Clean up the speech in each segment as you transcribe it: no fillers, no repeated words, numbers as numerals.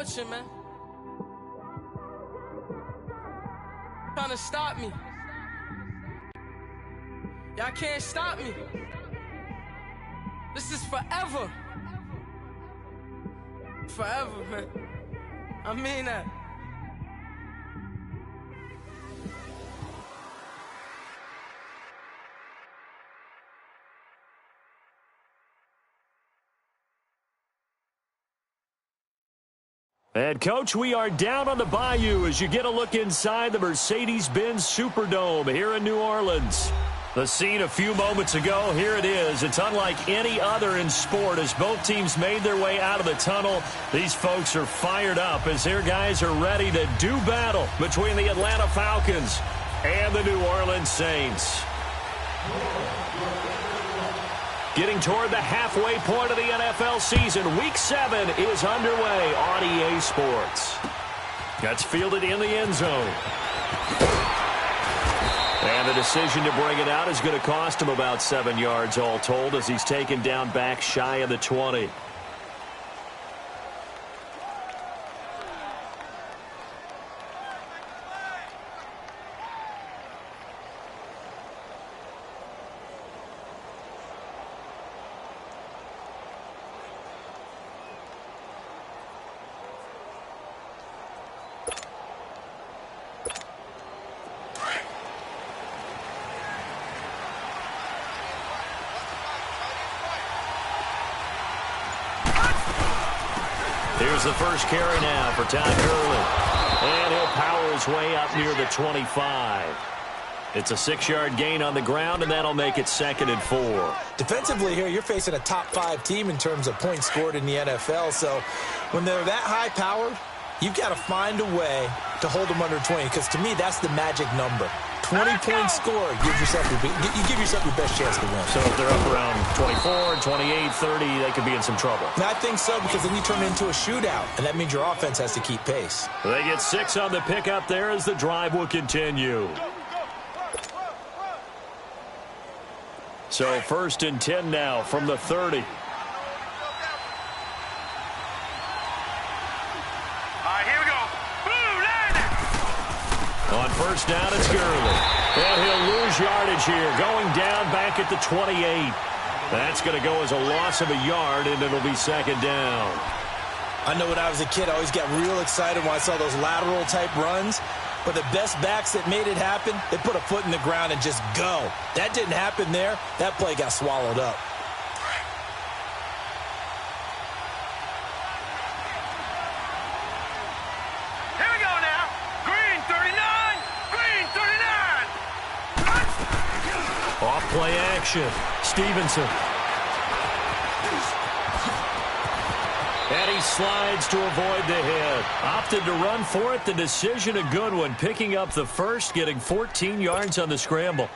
torture, man. Trying to stop me. Y'all can't stop me. This is forever. Forever, man. I mean that. And, Coach, we are down on the bayou as you get a look inside the Mercedes-Benz Superdome here in New Orleans. The scene a few moments ago, here it is. It's unlike any other in sport as both teams made their way out of the tunnel. These folks are fired up as their guys are ready to do battle between the Atlanta Falcons and the New Orleans Saints. Getting toward the halfway point of the NFL season, Week 7 is underway on EA Sports. That's fielded in the end zone. And the decision to bring it out is going to cost him about 7 yards all told as he's taken down back shy of the 20. Here's the first carry now for Todd Gurley. And he'll power his way up near the 25. It's a 6-yard gain on the ground, and that'll make it 2nd and 4. Defensively here, you're facing a top-5 team in terms of points scored in the NFL. So when they're that high-powered, you've got to find a way to hold them under 20, because to me, that's the magic number. 20-point score gives yourself you give yourself your best chance to win. So if they're up around 24, 28, 30, they could be in some trouble. And I think so, because then you turn it into a shootout, and that means your offense has to keep pace. They get 6 on the pickup there as the drive will continue. So 1st and 10 now from the 30. On 1st down, it's Gurley. And he'll lose yardage here, going down back at the 28. That's going to go as a loss of a yard, and it'll be 2nd down. I know when I was a kid, I always got real excited when I saw those lateral-type runs. But the best backs that made it happen, they put a foot in the ground and just go. That didn't happen there. That play got swallowed up. Play action. Stevenson. And he slides to avoid the hit. Opted to run for it. The decision a good one. Picking up the first, getting 14 yards on the scramble.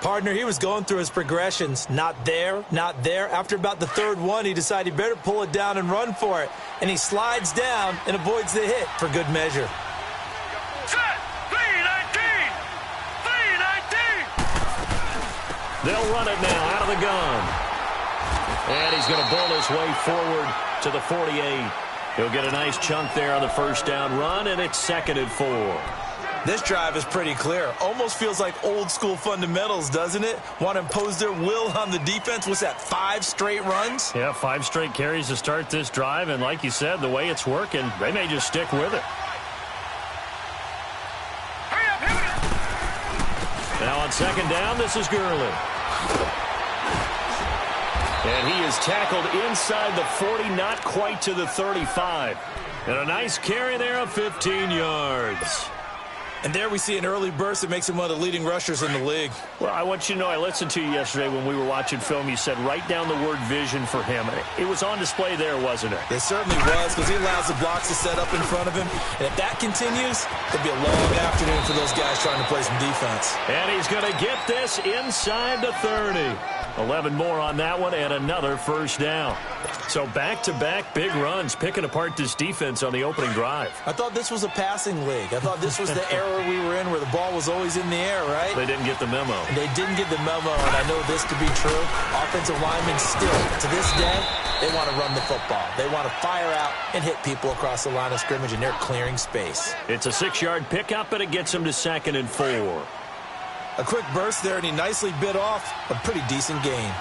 Partner, he was going through his progressions. Not there, not there. After about the 3rd one, he decided he better pull it down and run for it. And he slides down and avoids the hit for good measure. They'll run it now out of the gun. And he's going to bowl his way forward to the 48. He'll get a nice chunk there on the 1st down run, and it's 2nd and 4. This drive is pretty clear. Almost feels like old-school fundamentals, doesn't it? Want to impose their will on the defense. What's that, 5 straight runs? Yeah, 5 straight carries to start this drive, and like you said, the way it's working, they may just stick with it. Now on 2nd down, this is Gurley. And he is tackled inside the 40, not quite to the 35. And a nice carry there of 15 yards. And there we see an early burst that makes him one of the leading rushers in the league. Well, I want you to know, I listened to you yesterday when we were watching film. You said write down the word vision for him. It was on display there, wasn't it? It certainly was, because he allows the blocks to set up in front of him. And if that continues, it'll be a long afternoon for those guys trying to play some defense. And he's going to get this inside the 30. 11 more on that one and another 1st down. So back-to-back big runs, picking apart this defense on the opening drive. I thought this was a passing league. I thought this was the era era we were in where the ball was always in the air, right? They didn't get the memo. They didn't get the memo, and I know this to be true. Offensive linemen still, to this day, they want to run the football. They want to fire out and hit people across the line of scrimmage, and they're clearing space. It's a 6-yard pickup, and it gets them to 2nd and 4. A quick burst there, and he nicely bit off a pretty decent gain.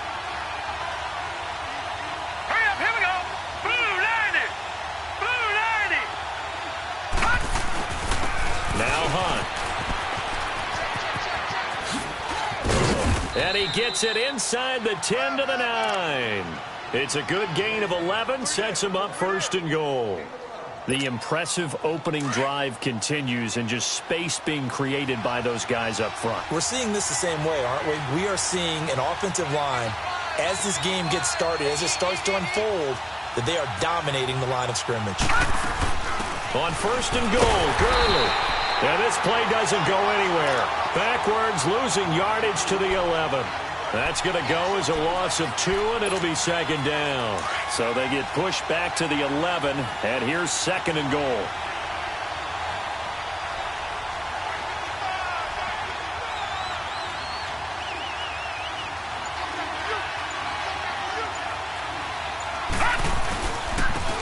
Hurry up, here we go. Blue 90. Blue 90. Now Hunt. And he gets it inside the 10 to the 9. It's a good gain of 11, sets him up 1st and goal. The impressive opening drive continues, and just space being created by those guys up front. We're seeing this the same way, aren't we? We are seeing an offensive line, as this game gets started, as it starts to unfold, that they are dominating the line of scrimmage. On 1st and goal, Gurley. And this play doesn't go anywhere. Backwards, losing yardage to the 11. That's going to go as a loss of 2, and it'll be 2nd down. So they get pushed back to the 11, and here's 2nd and goal.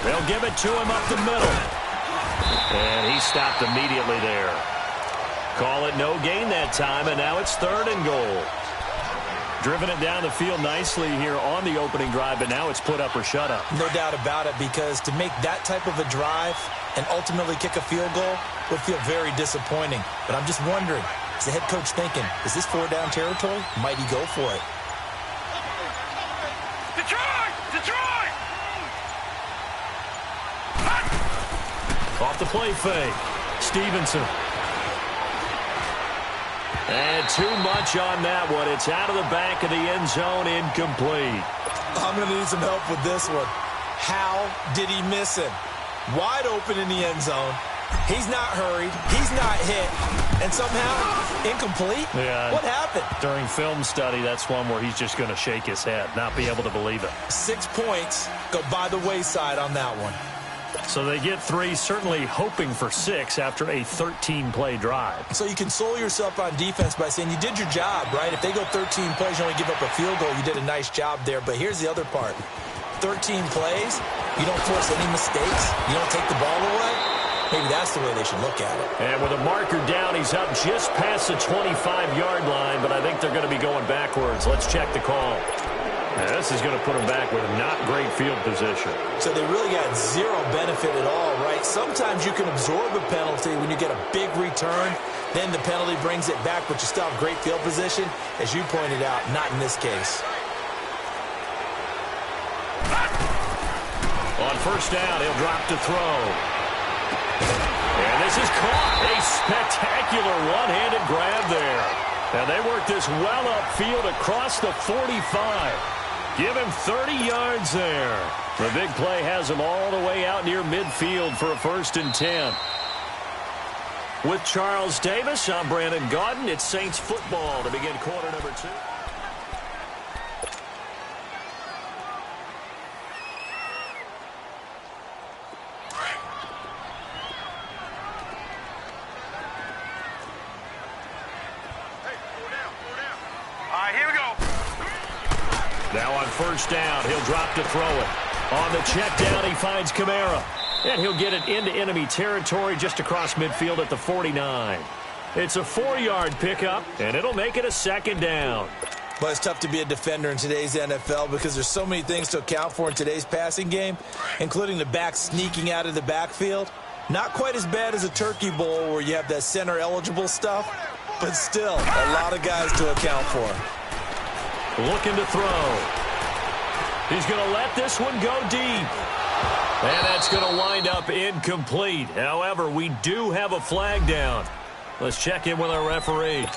They'll give it to him up the middle. And he stopped immediately there. Call it no gain that time, and now it's 3rd and goal. Driven it down the field nicely here on the opening drive, but now it's put up or shut up. No doubt about it, because to make that type of a drive and ultimately kick a field goal would feel very disappointing. But I'm just wondering, is the head coach thinking, is this 4-down territory? Might he go for it? Detroit! Detroit! Off the play fake. Stevenson. And too much on that one. It's out of the back of the end zone, incomplete. I'm going to need some help with this one. How did he miss him? Wide open in the end zone. He's not hurried. He's not hit. And somehow, incomplete? Yeah. What happened? During film study, that's one where he's just going to shake his head, not be able to believe it. 6 points go by the wayside on that one. So they get 3, certainly hoping for 6 after a 13-play drive. So you console yourself on defense by saying you did your job, right? If they go 13 plays, you only give up a field goal, you did a nice job there. But here's the other part. 13 plays, you don't force any mistakes, you don't take the ball away. Maybe that's the way they should look at it. And with a marker down, he's up just past the 25-yard line, but I think they're going to be going backwards. Let's check the call. And this is going to put them back with not great field position. So they really got zero benefit at all, right? Sometimes you can absorb a penalty when you get a big return. Then the penalty brings it back, but you still have great field position. As you pointed out, not in this case. On 1st down, he'll drop to throw. And this is caught. A spectacular one-handed grab there. And they work this well upfield across the 45. Give him 30 yards there. The big play has him all the way out near midfield for a 1st and 10. With Charles Davis, I'm Brandon Gaudin. It's Saints football to begin quarter number 2. Now on 1st down, he'll drop to throw it. On the check down, he finds Kamara. And he'll get it into enemy territory just across midfield at the 49. It's a 4-yard pickup, and it'll make it a 2nd down. Well, it's tough to be a defender in today's NFL because there's so many things to account for in today's passing game, including the back sneaking out of the backfield. Not quite as bad as a turkey bowl where you have that center-eligible stuff, but still a lot of guys to account for. Looking to throw. He's going to let this one go deep. And that's going to wind up incomplete. However, we do have a flag down. Let's check in with our referee.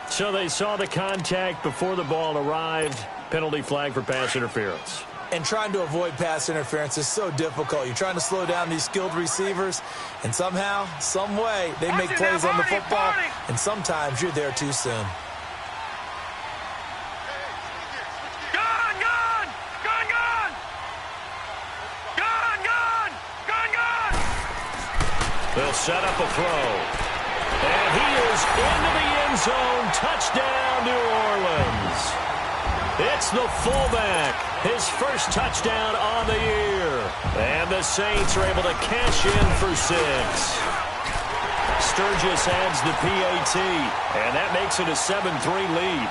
So they saw the contact before the ball arrived. Penalty flag for pass interference. And trying to avoid pass interference is so difficult. You're trying to slow down these skilled receivers, and somehow, some way, they make plays on the football, and sometimes you're there too soon. They'll set up a throw. And he is into the end zone. Touchdown, New Orleans. It's the fullback. His first touchdown on the year. And the Saints are able to cash in for 6. Sturgis adds the PAT, and that makes it a 7-3 lead.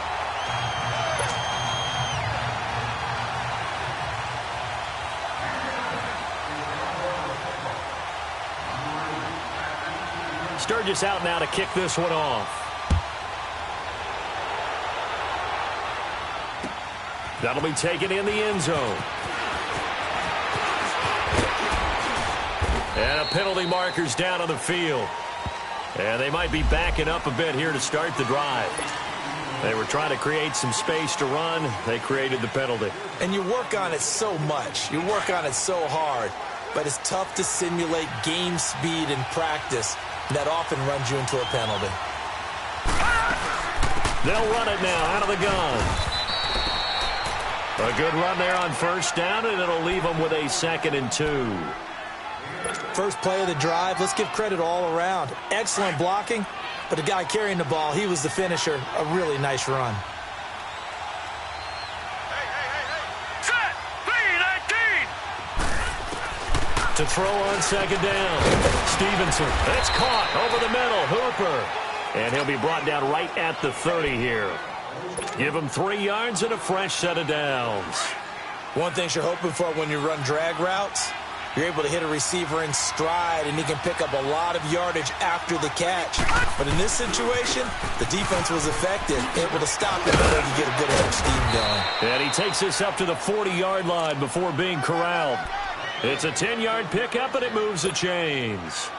Sturgis out now to kick this one off. That'll be taken in the end zone. And a penalty marker's down on the field. And they might be backing up a bit here to start the drive. They were trying to create some space to run. They created the penalty. And you work on it so much. You work on it so hard. But it's tough to simulate game speed in practice. That often runs you into a penalty. They'll run it now out of the gun. A good run there on first down, and it'll leave them with a 2nd and 2. First play of the drive, let's give credit all around. Excellent blocking, but the guy carrying the ball, he was the finisher. A really nice run. Set. 3-19. To throw on 2nd down. Stevenson. It's caught over the middle. Hooper. And he'll be brought down right at the 30 here. Give him 3 yards and a fresh set of downs. One thing you're hoping for when you run drag routes, you're able to hit a receiver in stride, and he can pick up a lot of yardage after the catch. But in this situation, the defense was effective, able to stop him before he get a good head of steam going. And he takes this up to the 40-yard line before being corralled. It's a 10-yard pickup, and it moves the chains.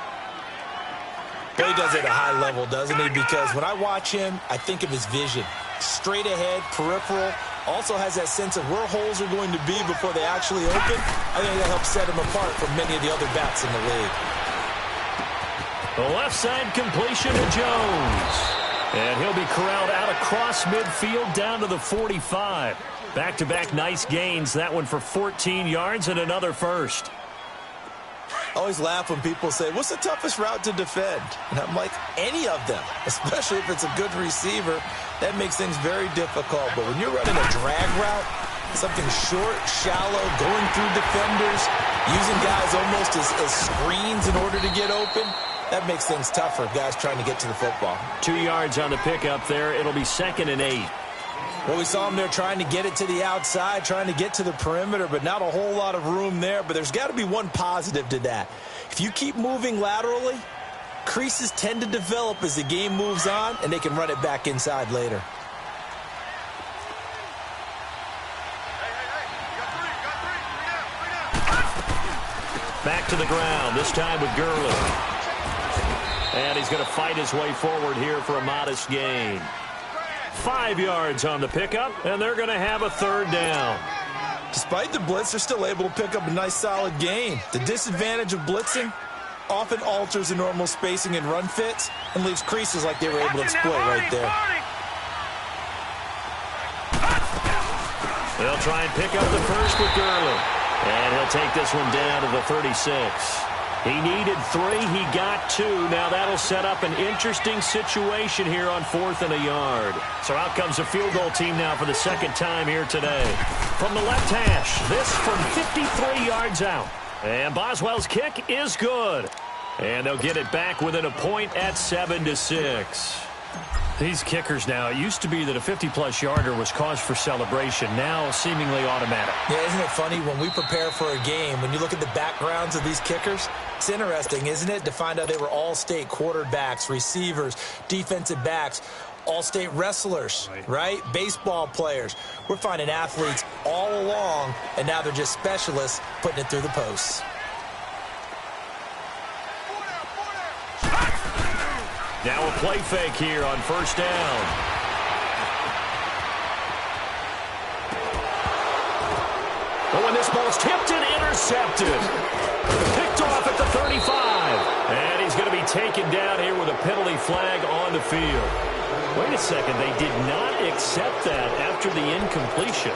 But he does it at a high level, doesn't he? Because when I watch him, I think of his vision. Straight ahead, peripheral. Also has that sense of where holes are going to be before they actually open. I think that helps set him apart from many of the other backs in the league. The left side completion to Jones. And he'll be corralled out across midfield down to the 45. Back-to-back nice gains. That one for 14 yards and another first. I always laugh when people say, what's the toughest route to defend? And I'm like, any of them, especially if it's a good receiver. That makes things very difficult. But when you're running a drag route, something short, shallow, going through defenders, using guys almost as screens in order to get open, that makes things tougher, guys trying to get to the football. 2 yards on the pickup there. It'll be 2nd and 8. Well, we saw him there trying to get it to the outside, trying to get to the perimeter, but not a whole lot of room there. But there's got to be one positive to that. If you keep moving laterally, creases tend to develop as the game moves on, and they can run it back inside later. Back to the ground, this time with Gurley. And he's going to fight his way forward here for a modest gain. 5 yards on the pickup, and they're going to have a 3rd down. Despite the blitz, they're still able to pick up a nice, solid gain. The disadvantage of blitzing often alters the normal spacing and run fits and leaves creases like they were able to exploit right there. They'll try and pick up the first with Gurley. And he'll take this one down to the 36. He needed 3. He got 2. Now that'll set up an interesting situation here on 4th and a yard. So out comes a field goal team now for the 2nd time here today. From the left hash, this from 53 yards out. And Boswell's kick is good. And they'll get it back within a point at 7-6. These kickers now, it used to be that a 50-plus yarder was cause for celebration. Now seemingly automatic. Yeah, isn't it funny when we prepare for a game, when you look at the backgrounds of these kickers, it's interesting, isn't it, to find out they were all-state quarterbacks, receivers, defensive backs, all-state wrestlers, right? Baseball players. We're finding athletes all along, and now they're just specialists putting it through the posts. Now a play fake here on 1st down. Oh, and this ball's tipped and intercepted. Picked off at the 35. And he's going to be taken down here with a penalty flag on the field. Wait a second. They did not accept that after the incompletion.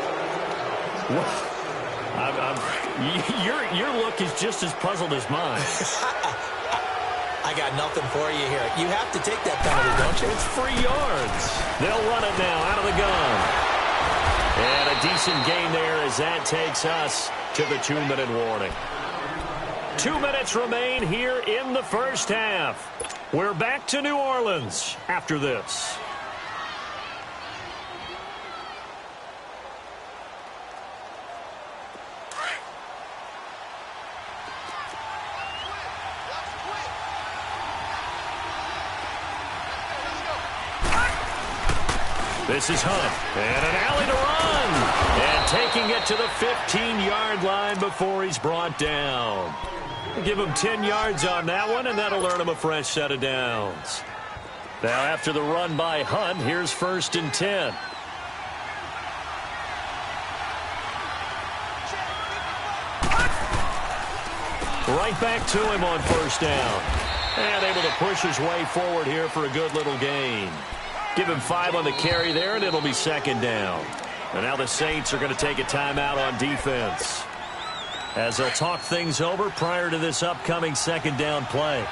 Your look is just as puzzled as mine. I got nothing for you here. You have to take that penalty, don't you? It's 3 yards. They'll run it now out of the gun. And a decent gain there as that takes us to the 2-minute warning. 2 minutes remain here in the first half. We're back to New Orleans after this. This is Hunt, and an alley to run, and taking it to the 15-yard line before he's brought down. Give him 10 yards on that one, and that'll earn him a fresh set of downs. Now, after the run by Hunt, here's 1st and 10. Right back to him on 1st down. And able to push his way forward here for a good little gain. Give him 5 on the carry there, and it'll be 2nd down. And now the Saints are going to take a timeout on defense as they'll talk things over prior to this upcoming 2nd down play.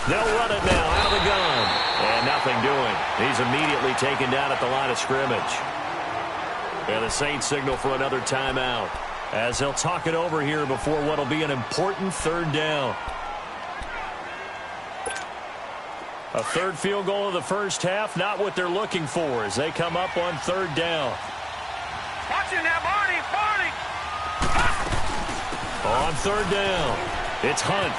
They'll run it now out of the gun. And nothing doing. He's immediately taken down at the line of scrimmage. And the Saints signal for another timeout as they'll talk it over here before what will be an important 3rd down. A 3rd field goal of the first half, not what they're looking for as they come up on 3rd down. Watch it now, Barney! On 3rd down, it's Hunt.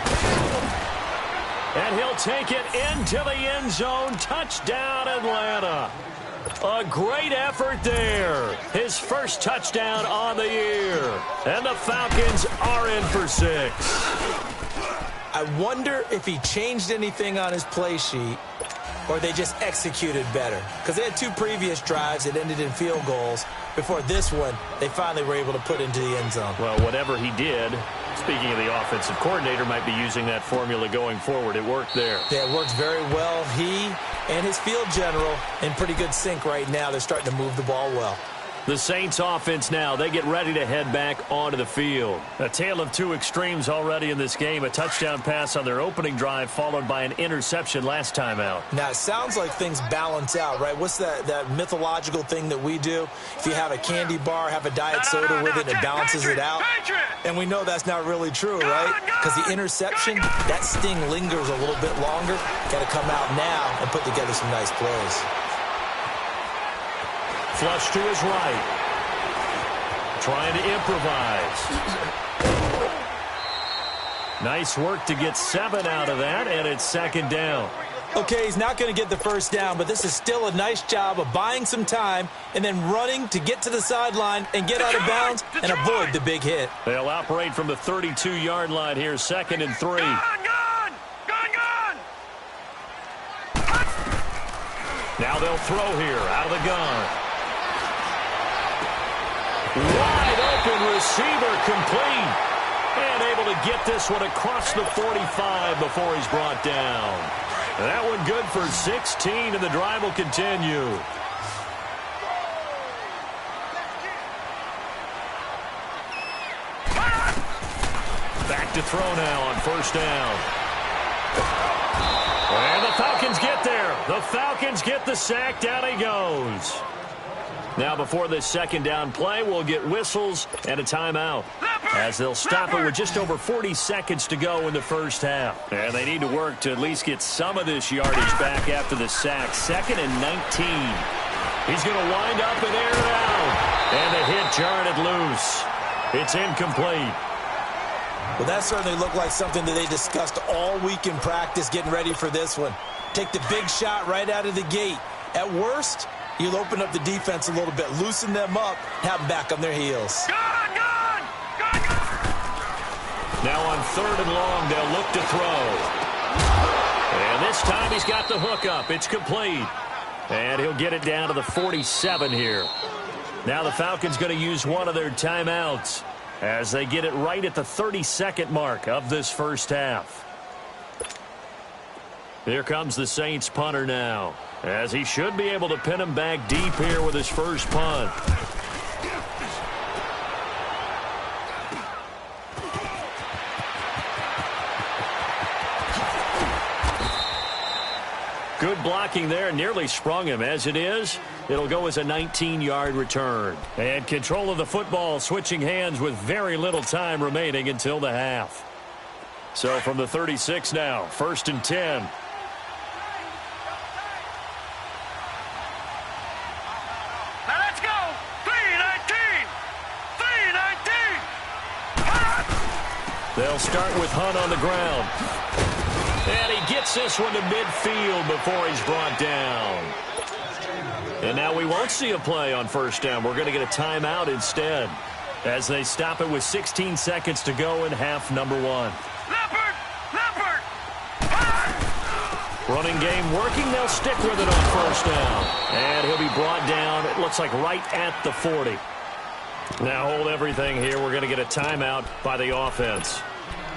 And he'll take it into the end zone. Touchdown, Atlanta. A great effort there. His first touchdown on the year. And the Falcons are in for 6. I wonder if he changed anything on his play sheet or they just executed better. Because they had 2 previous drives that ended in field goals. Before this one, they finally were able to put into the end zone. Well, whatever he did, speaking of the offensive coordinator, might be using that formula going forward. It worked there. Yeah, it works very well. He and his field general in pretty good sync right now. They're starting to move the ball well. The Saints offense now, they get ready to head back onto the field. A tale of 2 extremes already in this game. A touchdown pass on their opening drive followed by an interception last time out. Now, it sounds like things balance out, right? What's that mythological thing that we do? If you have a candy bar, have a diet soda with it, it balances it out. And we know that's not really true, right? Because the interception, that sting lingers a little bit longer. Got to come out now and put together some nice plays. Flush to his right. Trying to improvise. Nice work to get 7 out of that, and it's 2nd down. Okay, he's not going to get the first down, but this is still a nice job of buying some time and then running to get to the sideline and get out of bounds and avoid the big hit. They'll operate from the 32-yard line here, 2nd and 3. Gun! Now they'll throw here out of the gun. Wide open receiver complete. And able to get this one across the 45 before he's brought down. And that one good for 16, and the drive will continue. Back to throw now on 1st down. And the Falcons get there. The Falcons get the sack. Down he goes. Now, before this 2nd down play, we'll get whistles and a timeout as they'll stop it with just over 40 seconds to go in the first half. And they need to work to at least get some of this yardage back after the sack. 2nd and 19. He's going to wind up and air it out. And the hit jarred it loose. It's incomplete. Well, that certainly looked like something that they discussed all week in practice getting ready for this one. Take the big shot right out of the gate. At worst, you'll open up the defense a little bit, loosen them up, have them back on their heels. Gun! Now on 3rd and long, they'll look to throw. And this time he's got the hook up. It's complete. And he'll get it down to the 47 here. Now the Falcons going to use one of their timeouts as they get it right at the 32nd mark of this first half. Here comes the Saints punter now, as he should be able to pin him back deep here with his first punt. Good blocking there. Nearly sprung him. As it is, it'll go as a 19-yard return. And control of the football switching hands with very little time remaining until the half. So from the 36 now, 1st and 10. Now let's go. 3-19. 3-19. They'll start with Hunt on the ground. And he gets this one to midfield before he's brought down. And now we won't see a play on 1st down. We're going to get a timeout instead as they stop it with 16 seconds to go in half number 1. Leopard! Leopard! Running game working. They'll stick with it on 1st down. And he'll be brought down, it looks like right at the 40. Now hold everything here. We're going to get a timeout by the offense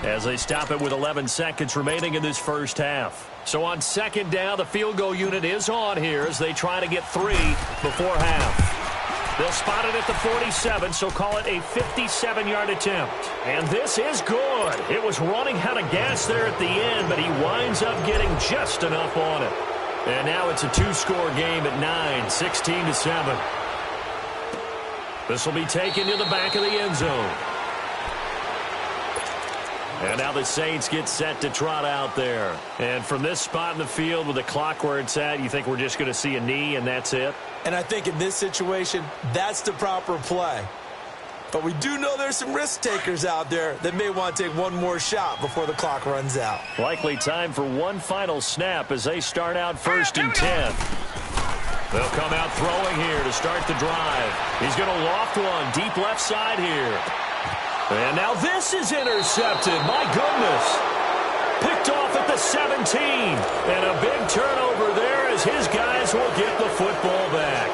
as they stop it with 11 seconds remaining in this first half. So on 2nd down, the field goal unit is on here as they try to get 3 before half. They'll spot it at the 47, so call it a 57-yard attempt. And this is good. It was running out of gas there at the end, but he winds up getting just enough on it. And now it's a 2-score game at 9, 16-7. This will be taken to the back of the end zone. And now the Saints get set to trot out there. And from this spot in the field with the clock where it's at, you think we're just going to see a knee and that's it? And I think in this situation, that's the proper play. But we do know there's some risk takers out there that may want to take one more shot before the clock runs out. Likely time for one final snap as they start out 1st and 10. They'll come out throwing here to start the drive. He's going to loft one deep left side here. And now this is intercepted. My goodness. Picked off at the 17. And a big turnover there as his guys will get the football back.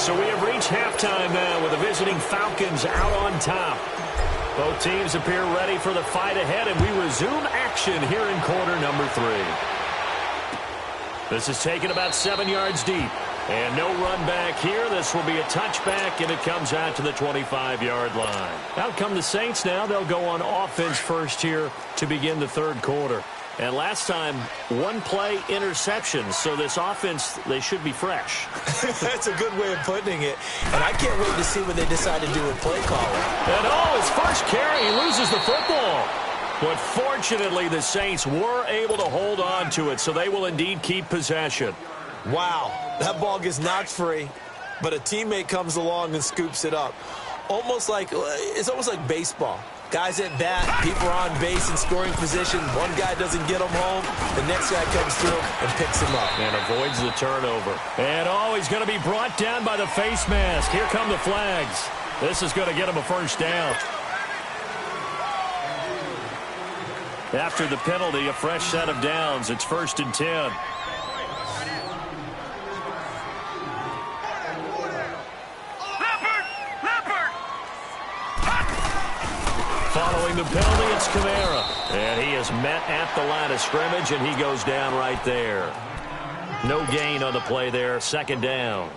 So we have reached halftime now with the visiting Falcons out on top. Both teams appear ready for the fight ahead, and we resume action here in quarter number 3. This is taken about 7 yards deep. And no run back here. This will be a touchback, and it comes out to the 25-yard line. Out come the Saints now. They'll go on offense first here to begin the 3rd quarter. And last time, 1-play interceptions. So this offense, they should be fresh. That's a good way of putting it. And I can't wait to see what they decide to do with play calling. And his first carry, he loses the football. But fortunately, the Saints were able to hold on to it, so they will indeed keep possession. Wow, that ball gets knocked free, but a teammate comes along and scoops it up. It's almost like baseball. Guys at bat, people are on base in scoring position. One guy doesn't get him home. The next guy comes through and picks him up. And avoids the turnover. And he's going to be brought down by the face mask. Here come the flags. This is going to get him a 1st down. After the penalty, a fresh set of downs. It's 1st and 10. Following the penalty, it's Kamara. And he is met at the line of scrimmage, and he goes down right there. No gain on the play there. 2nd down.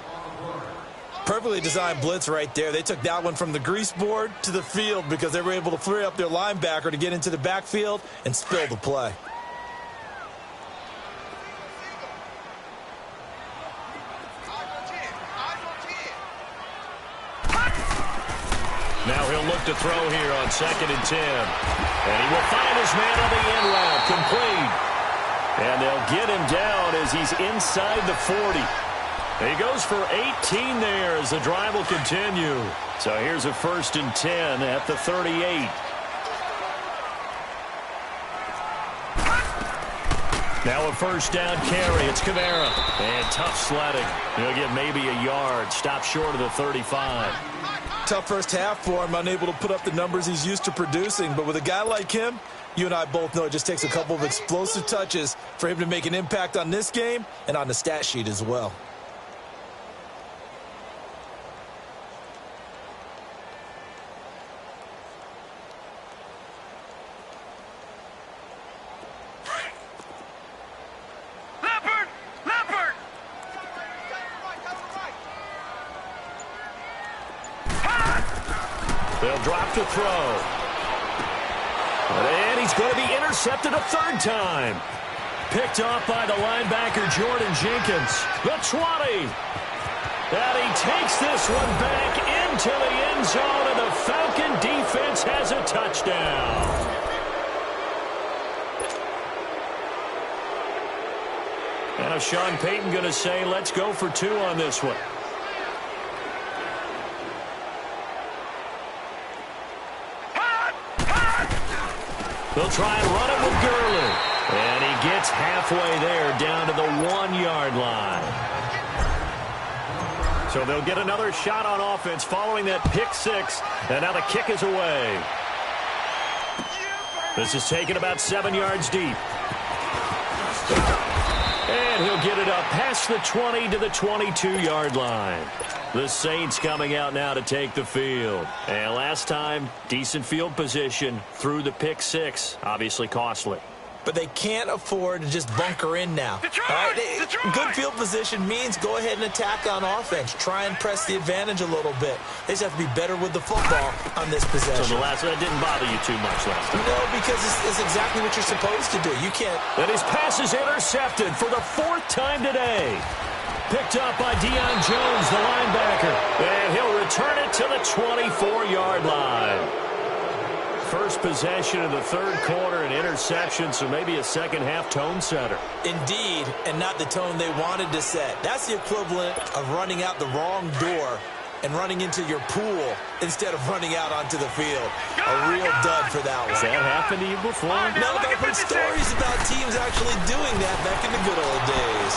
Perfectly designed blitz right there. They took that one from the grease board to the field because they were able to free up their linebacker to get into the backfield and spill the play. Now he'll look to throw here on 2nd and 10. And he will find his man on the end route, complete. And they'll get him down as he's inside the 40. He goes for 18 there as the drive will continue. So here's a 1st and 10 at the 38. Now a 1st down carry. It's Kamara. And tough sledding. He'll get maybe a yard. Stop short of the 35. Tough first half for him, unable to put up the numbers he's used to producing. But with a guy like him, you and I both know it just takes a couple of explosive touches for him to make an impact on this game and on the stat sheet as well. They'll drop to throw. And he's going to be intercepted a 3rd time. picked off by the linebacker, Jordan Jenkins. The 20. And he takes this one back into the end zone, and the Falcon defense has a touchdown. And now Sean Payton going to say, let's go for 2 on this one. They'll try and run it with Gurley. And he gets halfway there, down to the 1-yard line. So they'll get another shot on offense following that pick 6. And now the kick is away. This is taken about 7 yards deep. And he'll get it up past the 20 to the 22-yard line. The Saints coming out now to take the field. And last time, decent field position through the pick 6. Obviously costly. But they can't afford to just bunker in now. All right? Good field position means go ahead and attack on offense. Try and press the advantage a little bit. They just have to be better with the football on this possession. So that didn't bother you too much last time? No, because it's exactly what you're supposed to do. You can't. And his pass is intercepted for the 4th time today. Picked up by Deion Jones, the linebacker. And he'll return it to the 24-yard line. First possession of the 3rd quarter, an interception, so maybe a second-half tone setter. Indeed, and not the tone they wanted to set. That's the equivalent of running out the wrong door and running into your pool instead of running out onto the field. A real dud for that one. Has that happened to you before? No, but I've heard stories about teams actually doing that back in the good old days.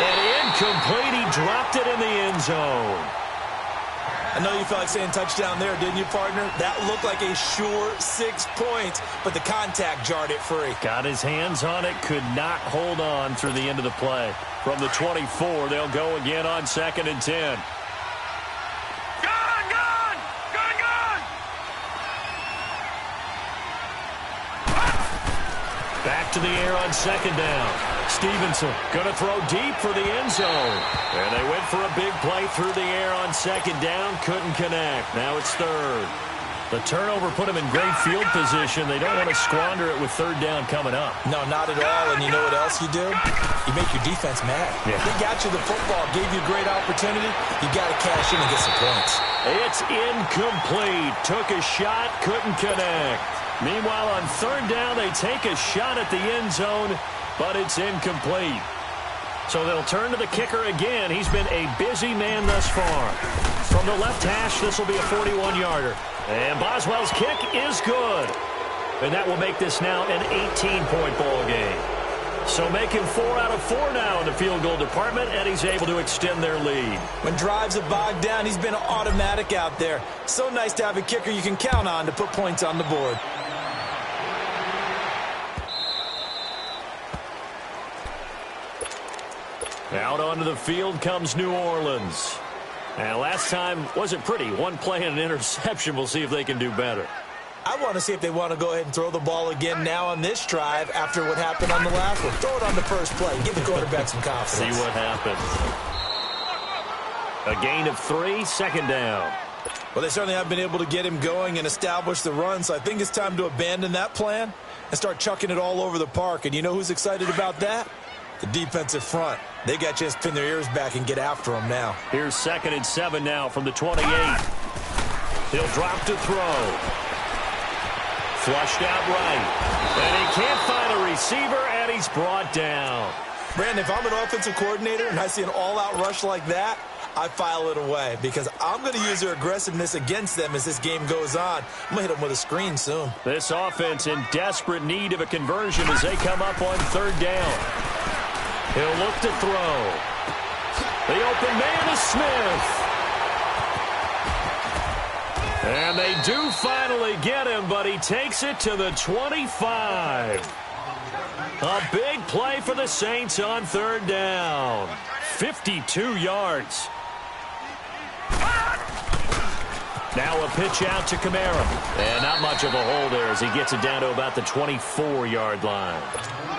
And incomplete, he dropped it in the end zone. I know you felt like saying touchdown there, didn't you, partner? That looked like a sure 6 points, but the contact jarred it free. Got his hands on it, could not hold on through the end of the play. From the 24, they'll go again on 2nd and 10. Back to the air on 2nd down. Stevenson going to throw deep for the end zone. And they went for a big play through the air on 2nd down. Couldn't connect. Now it's 3rd. The turnover put them in great field position. They don't want to squander it with 3rd down coming up. No, not at all. And you know what else you do? You make your defense mad. Yeah. They got you the football, gave you a great opportunity. You got to cash in and get some points. It's incomplete. Took a shot, couldn't connect. Meanwhile, on 3rd down, they take a shot at the end zone, but it's incomplete. So they'll turn to the kicker again. He's been a busy man thus far. From the left hash, this will be a 41-yarder. And Boswell's kick is good. And that will make this now an 18-point ball game. So making 4 out of 4 now in the field goal department, and he's able to extend their lead. When drives are bogged down, he's been automatic out there. So nice to have a kicker you can count on to put points on the board. Out onto the field comes New Orleans. And last time wasn't pretty. 1 play and an interception. We'll see if they can do better. I want to see if they want to go ahead and throw the ball again now on this drive after what happened on the last one. Throw it on the first play. Give the quarterback some confidence. See what happens. A gain of 3, 2nd down. Well, they certainly have been able to get him going and establish the run, so I think it's time to abandon that plan and start chucking it all over the park. And you know who's excited about that? The defensive front. They got a chance to pin their ears back and get after him now. Here's 2nd and 7 now from the 28. He'll drop to throw. Flushed out right. And he can't find a receiver, and he's brought down. Brandon, if I'm an offensive coordinator and I see an all-out rush like that, I file it away because I'm going to use their aggressiveness against them as this game goes on. I'm going to hit them with a screen soon. This offense in desperate need of a conversion as they come up on 3rd down. He'll look to throw. The open man is Smith. And they do finally get him, but he takes it to the 25. A big play for the Saints on 3rd down. 52 yards. Now a pitch out to Kamara. And not much of a hole there as he gets it down to about the 24-yard line.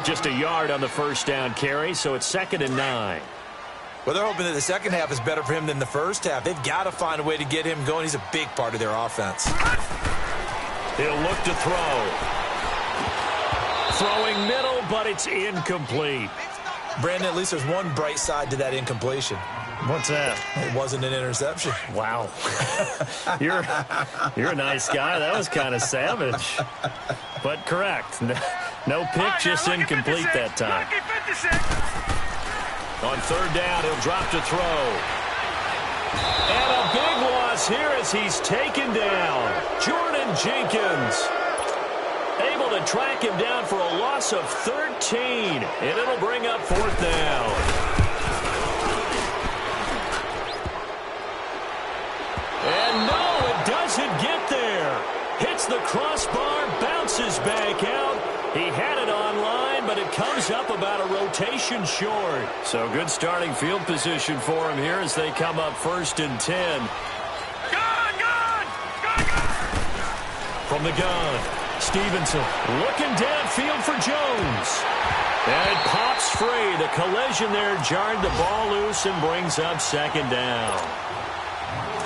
Just a yard on the 1st down carry, so it's 2nd and 9. Well, they're hoping that the second half is better for him than the first half. They've got to find a way to get him going. He's a big part of their offense. He'll look to throw. Throwing middle, but it's incomplete. Brandon, at least there's one bright side to that incompletion. What's that? It wasn't an interception. Wow. You're a nice guy. That was kind of savage. But correct. No pick, just incomplete that time. On third down, he'll drop to throw. And a big loss here as he's taken down. Jordan Jenkins able to track him down for a loss of 13. And it'll bring up fourth down. And no, it doesn't get there. Hits the crossbar, bounces back out. He had it online, but it comes up about a rotation short. So good starting field position for him here as they come up 1st and 10. Gun! From the gun, Stevenson looking downfield for Jones. And it pops free. The collision there jarred the ball loose and brings up 2nd down.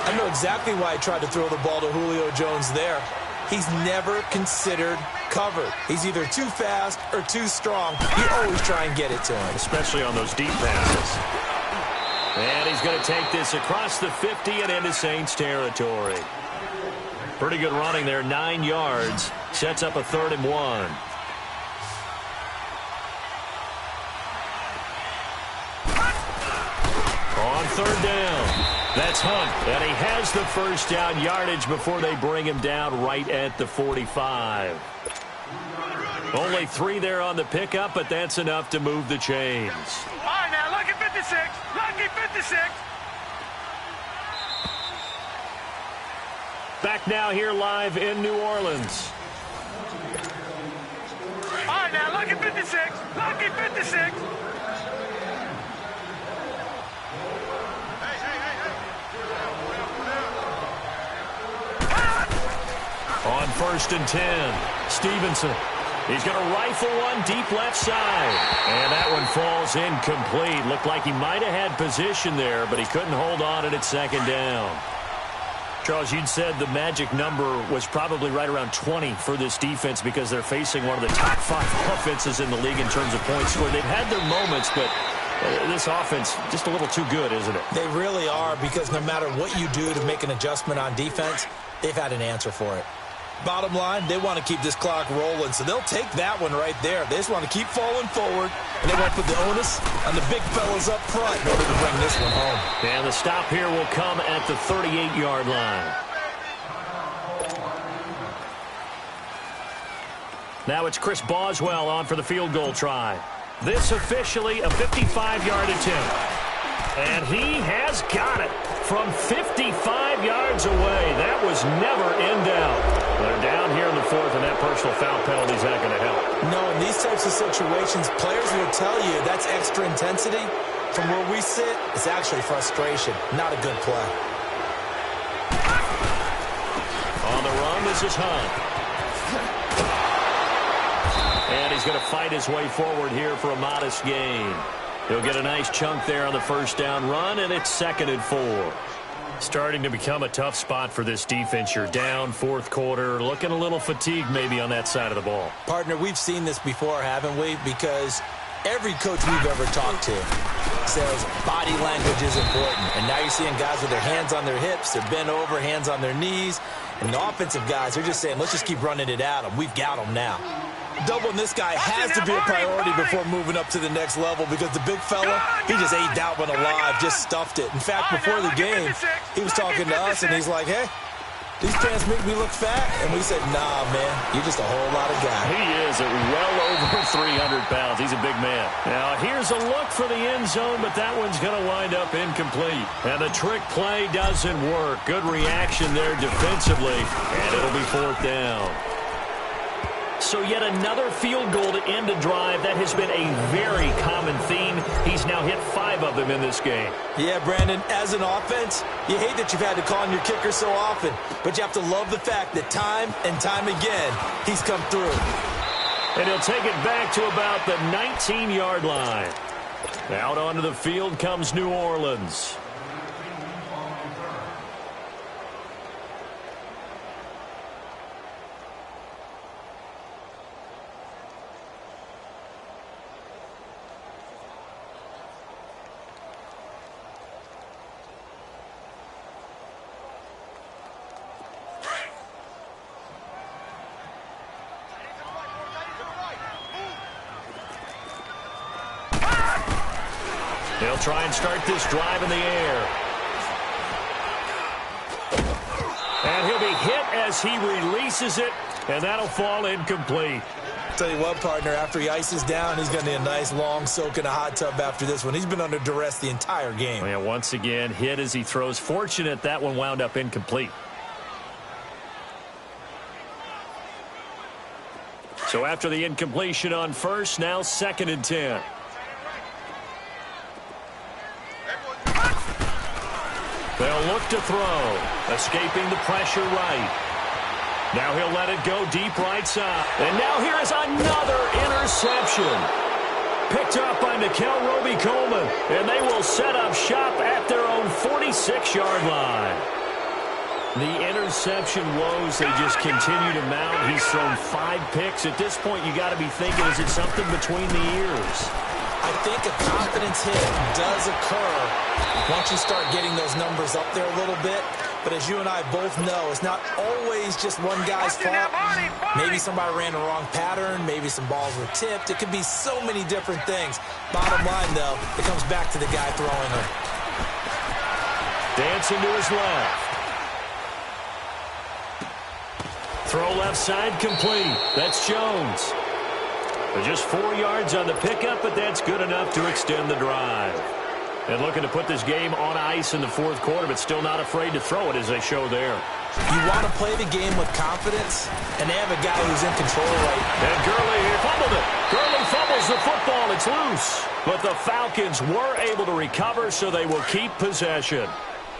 I know exactly why I tried to throw the ball to Julio Jones there. He's never considered covered. He's either too fast or too strong. You always try and get it to him. Especially on those deep passes. And he's going to take this across the 50 and into Saints territory. Pretty good running there, 9 yards. Sets up a 3rd and 1. On 3rd down. That's Hunt, and he has the 1st down yardage before they bring him down right at the 45. Only 3 there on the pickup, but that's enough to move the chains. All right, now, lucky 56. Lucky 56. Back now here live in New Orleans. All right, now, lucky 56. Lucky 56. On 1st and 10, Stevenson. He's going to rifle one deep left side. And that one falls incomplete. Looked like he might have had position there, but he couldn't hold on at 2nd down. Charles, you'd said the magic number was probably right around 20 for this defense because they're facing one of the top 5 offenses in the league in terms of points scored. They've had their moments, but this offense just a little too good, isn't it? They really are, because no matter what you do to make an adjustment on defense, they've had an answer for it. Bottom line, they want to keep this clock rolling, so they'll take that one right there. They just want to keep falling forward, and they want to put the onus on the big fellas up front in order to bring this one home. And the stop here will come at the 38-yard line. Now it's Chris Boswell on for the field goal try. This officially a 55-yard attempt. And he has got it from 55 yards away. That was never in doubt. They're down here in the 4th, and that personal foul penalty is not going to help. No, in these types of situations, players will tell you that's extra intensity. From where we sit, it's actually frustration, not a good play. On the run, this is Hunt. And he's going to fight his way forward here for a modest gain. He'll get a nice chunk there on the 1st down run, and it's 2nd and 4. Starting to become a tough spot for this defense. You're down 4th quarter, looking a little fatigued maybe on that side of the ball. Partner, we've seen this before, haven't we? Because every coach we've ever talked to says body language is important. And now you're seeing guys with their hands on their hips, they're bent over, hands on their knees. And the offensive guys, they're just saying, let's just keep running it at them. We've got them now. Doubling this guy has to be a priority before moving up to the next level, because the big fella, he just ate that one alive, just stuffed it. In fact, before the game, he was talking to us, and he's like, hey, these pants make me look fat. And we said, nah, man, you're just a whole lot of guy. He is at well over 300 pounds. He's a big man. Now, here's a look for the end zone, but that one's going to wind up incomplete. And the trick play doesn't work. Good reaction there defensively, and it'll be 4th down. So yet another field goal to end a drive. That has been a very common theme. He's now hit 5 of them in this game. Yeah, Brandon, as an offense, you hate that you've had to call on your kicker so often, but you have to love the fact that time and time again, he's come through. And he'll take it back to about the 19-yard line. Out onto the field comes New Orleans. They'll try and start this drive in the air. And he'll be hit as he releases it, and that'll fall incomplete. Tell you what, partner, after he ices down, he's going to need a nice long soak in a hot tub after this one. He's been under duress the entire game. Yeah, once again, hit as he throws. Fortunate that one wound up incomplete. So after the incompletion on first, now 2nd and 10. They'll look to throw, escaping the pressure right. Now he'll let it go deep right side. And now here is another interception. Picked up by Nikel Roby-Coleman. And they will set up shop at their own 46-yard line. The interception woes, they just continue to mount. He's thrown 5 picks. At this point, you got to be thinking, is it something between the ears? I think a confidence hit does occur once you start getting those numbers up there a little bit. But as you and I both know, it's not always just one guy's fault. Maybe somebody ran the wrong pattern. Maybe some balls were tipped. It could be so many different things. Bottom line, though, it comes back to the guy throwing them. Dancing to his left. Throw left side complete. That's Jones. Just 4 yards on the pickup, but that's good enough to extend the drive. And looking to put this game on ice in the 4th quarter, but still not afraid to throw it as they show there. You want to play the game with confidence, and they have a guy who's in control right now. And Gurley here fumbled it. Gurley fumbles the football. It's loose. But the Falcons were able to recover, so they will keep possession.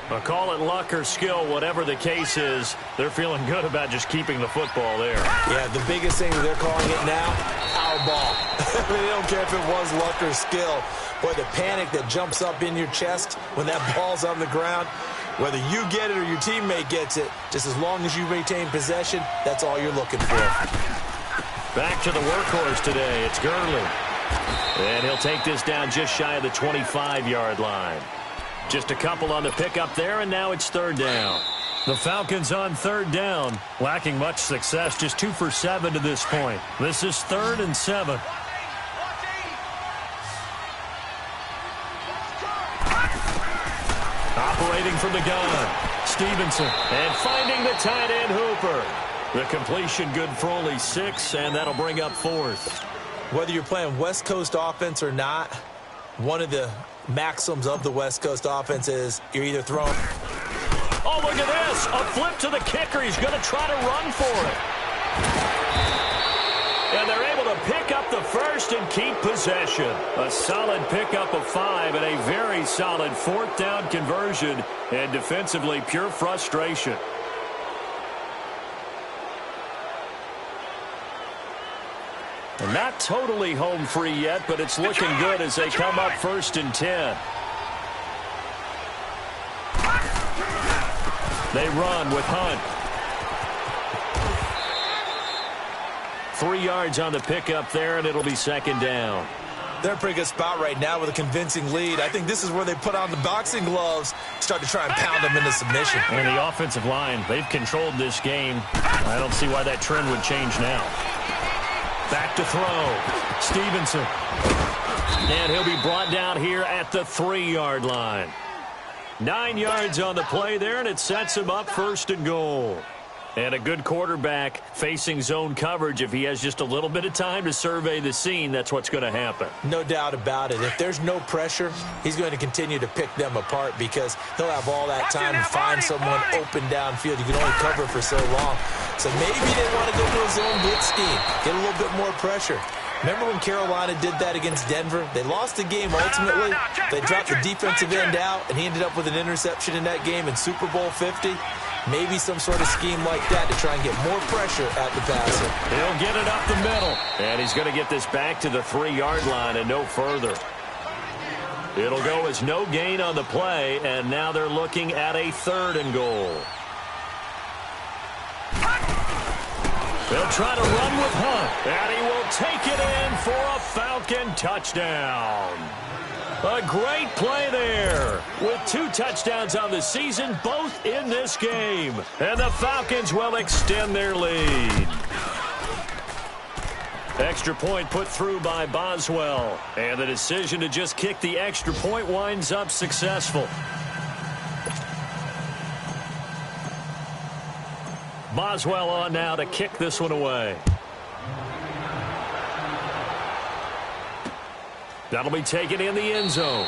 But call it luck or skill, whatever the case is, they're feeling good about just keeping the football there. Yeah, the biggest thing that they're calling it now, our ball. They don't care if it was luck or skill. Boy, the panic that jumps up in your chest when that ball's on the ground, whether you get it or your teammate gets it, just as long as you retain possession, that's all you're looking for. Back to the workhorse today. It's Gurley. And he'll take this down just shy of the 25-yard line. Just a couple on the pickup there, and now it's 3rd down. The Falcons on 3rd down, lacking much success, just 2 for 7 to this point. This is 3rd and 7. Operating from the gun, Stevenson, and finding the tight end Hooper. The completion good for only 6, and that'll bring up 4th. Whether you're playing West Coast offense or not, one of the maxims of the West Coast offense is you're either throwing. Oh, look at this. A flip to the kicker. He's going to try to run for it. And they're able to pick up the first and keep possession. A solid pickup of 5 and a very solid 4th down conversion. And defensively, pure frustration. And not totally home free yet, but it's looking good as they come up 1st and 10. They run with Hunt. 3 yards on the pickup there, and it'll be 2nd down. They're in a pretty good spot right now with a convincing lead. I think this is where they put on the boxing gloves, start to try and pound them into submission. And the offensive line, they've controlled this game. I don't see why that trend would change now. Back to throw. Stevenson. And he'll be brought down here at the 3-yard line. 9 yards on the play there, and it sets him up 1st and goal. And a good quarterback facing zone coverage. If he has just a little bit of time to survey the scene, that's what's going to happen. No doubt about it. If there's no pressure, he's going to continue to pick them apart because he'll have all that time to find someone open downfield. You can only cover for so long. So maybe they want to go to a zone blitz scheme, get a little bit more pressure. Remember when Carolina did that against Denver? They lost the game ultimately. They dropped the defensive end out, and he ended up with an interception in that game in Super Bowl 50. Maybe some sort of scheme like that to try and get more pressure at the passer. He'll get it up the middle. And he's going to get this back to the 3-yard line and no further. It'll go as no gain on the play, and now they're looking at a 3rd and goal. They'll try to run with Hunt, and he will take it in for a Falcon touchdown. A great play there with 2 touchdowns on the season, both in this game. And the Falcons will extend their lead. Extra point put through by Boswell. And the decision to just kick the extra point winds up successful. Boswell on now to kick this one away. That'll be taken in the end zone.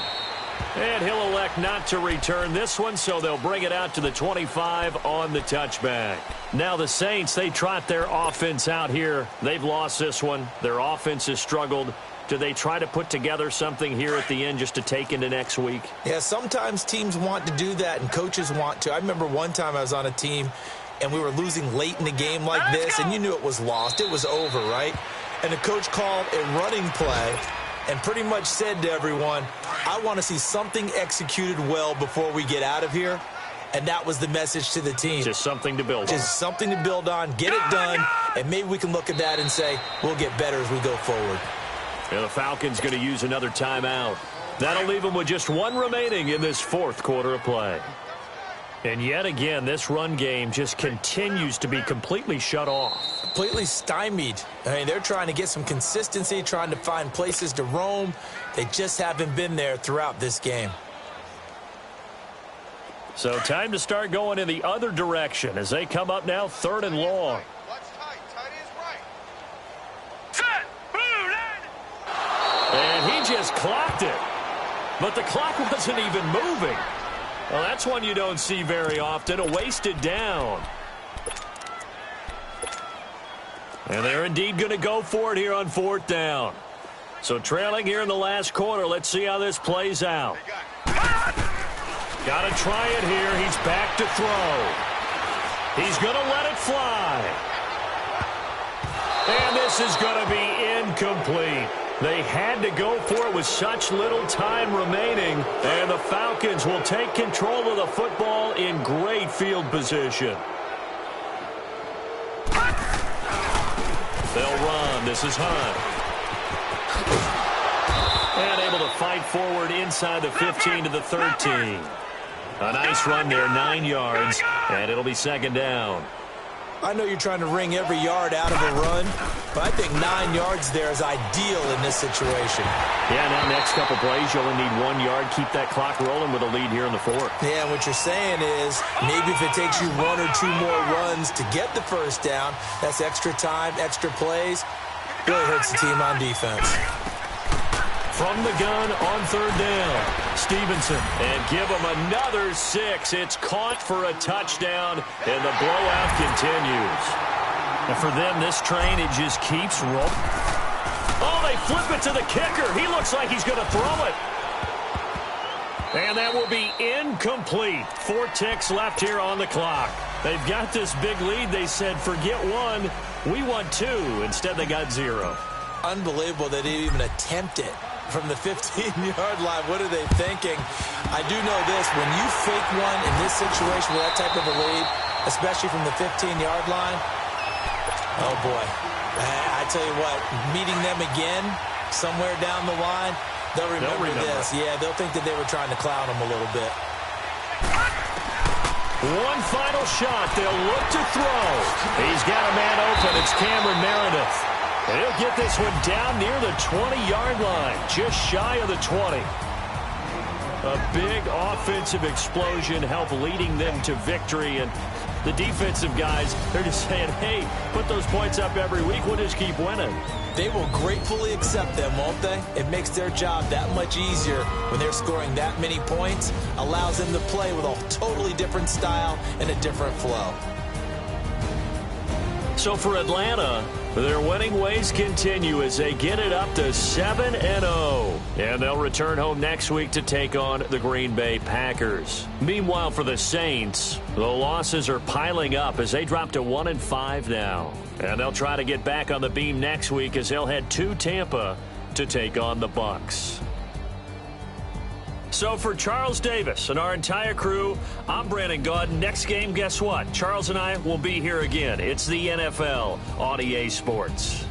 And he'll elect not to return this one, so they'll bring it out to the 25 on the touchback. Now the Saints, they trot their offense out here. They've lost this one. Their offense has struggled. Do they try to put together something here at the end just to take into next week? Yeah, sometimes teams want to do that, and coaches want to. I remember one time I was on a team, and we were losing late in the game like this, and you knew it was lost. It was over, right? And the coach called a running play and pretty much said to everyone, I want to see something executed well before we get out of here. And that was the message to the team. Just something to build on. Just something to build on, get it done, and maybe we can look at that and say, we'll get better as we go forward. And the Falcons going to use another timeout. That'll leave them with just one remaining in this fourth quarter of play. And yet again, this run game just continues to be completely shut off. Completely stymied. I mean, they're trying to get some consistency, trying to find places to roam. They just haven't been there throughout this game. So time to start going in the other direction as they come up now 3rd and long. And he just clocked it. But the clock wasn't even moving. Well, that's one you don't see very often, a wasted down. And they're indeed going to go for it here on 4th down. So trailing here in the last quarter, let's see how this plays out. Got to try it here. He's back to throw. He's going to let it fly. And this is going to be incomplete. They had to go for it with such little time remaining, and the Falcons will take control of the football in great field position. They'll run. This is Hunt. And able to fight forward inside the 15 to the 13. A nice run there, 9 yards, and it'll be 2nd down. I know you're trying to wring every yard out of a run, but I think 9 yards there is ideal in this situation. Yeah, now next couple plays, you only need 1 yard. Keep that clock rolling with a lead here in the 4th. Yeah, what you're saying is maybe if it takes you 1 or 2 more runs to get the 1st down, that's extra time, extra plays. Really hurts the team on defense. From the gun on 3rd down, Stevenson. And give him another 6. It's caught for a touchdown, and the blowout continues. And for them, this train, it just keeps rolling. Oh, they flip it to the kicker. He looks like he's going to throw it. And that will be incomplete. 4 ticks left here on the clock. They've got this big lead. They said, forget 1, we want 2. Instead, they got 0. Unbelievable that they even attempt it. From the 15-yard line, what are they thinking? I do know this. When you fake one in this situation with that type of a lead, especially from the 15-yard line, oh, boy. I tell you what, meeting them again somewhere down the line, they'll remember this. Yeah, they'll think that they were trying to clown them a little bit. One final shot. They'll look to throw. He's got a man open. It's Cameron Meredith. And he'll get this one down near the 20-yard line, just shy of the 20. A big offensive explosion helped leading them to victory. And the defensive guys, they're just saying, hey, put those points up every week. We'll just keep winning. They will gratefully accept them, won't they? It makes their job that much easier when they're scoring that many points. Allows them to play with a totally different style and a different flow. So for Atlanta, their winning ways continue as they get it up to 7-0. And they'll return home next week to take on the Green Bay Packers. Meanwhile, for the Saints, the losses are piling up as they drop to 1-5 now. And they'll try to get back on the beam next week as they'll head to Tampa to take on the Bucs. So for Charles Davis and our entire crew, I'm Brandon Gaudin. Next game, guess what? Charles and I will be here again. It's the NFL on EA Sports.